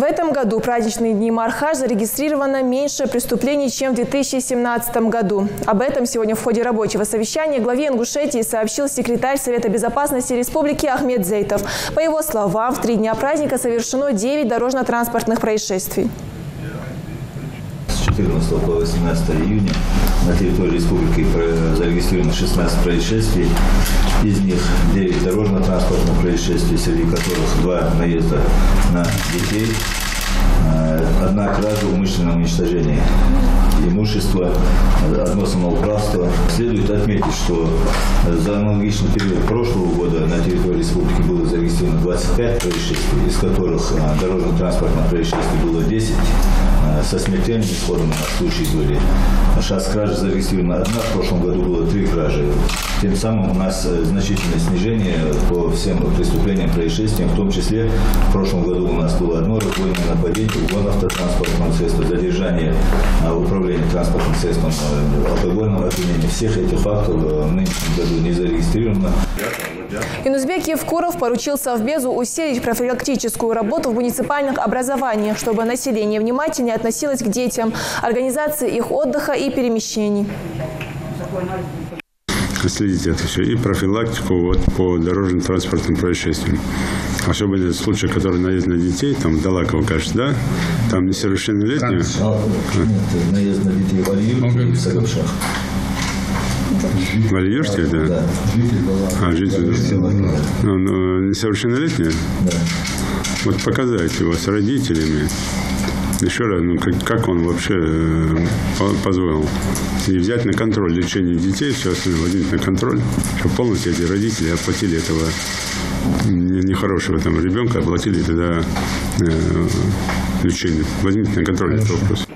В этом году праздничные дни Мархаш зарегистрировано меньше преступлений, чем в 2017 году. Об этом сегодня в ходе рабочего совещания главе Ингушетии сообщил секретарь Совета безопасности Республики Ахмед Зейтов. По его словам, в 3 дня праздника совершено 9 дорожно-транспортных происшествий. С 14 по 18 июня на территории республики зарегистрировано 16 происшествий. Из них 9 дорожно-транспортных происшествий, среди которых 2 наезда на детей, 1 кража, умышленное уничтожение имущества, 1 самоуправство. Следует отметить, что за аналогичный период прошлого года на территории республики было зарегистрировано 25 происшествий, из которых дорожно-транспортных происшествий было 10. Со смертельным исходом случаи были. Сейчас кражи зарегистрировано 1, в прошлом году было 3 кражи. Тем самым у нас значительное снижение по всем преступлениям, происшествиям, в том числе в прошлом году у нас было 1 разбойное нападение, угон автотранспортного средства, задержание управления транспортным средством, алкогольного опьянения. Всех этих фактов в нынешнем году не зарегистрировано. Юнузбек Евкуров поручил Совбезу усилить профилактическую работу в муниципальных образованиях, чтобы население внимательнее относилось к детям, организации их отдыха и перемещений. Следить это все и профилактику по дорожно-транспортным происшествиям. Особенно случаи, которые наезд на детей, там Далакова, кажется, да? Там несовершеннолетние. Нет, наезд на детей в Алиюрте и в Сагапшах. В Алиюрте это? Да. Житель. Несовершеннолетние? Да. Вот показать его с родителями. Еще раз, как он вообще позволил. И взять на контроль лечение детей, все остальное возьмите на контроль, чтобы полностью эти родители оплатили этого нехорошего ребенка, оплатили тогда лечение. Возьмите на контроль этот вопрос.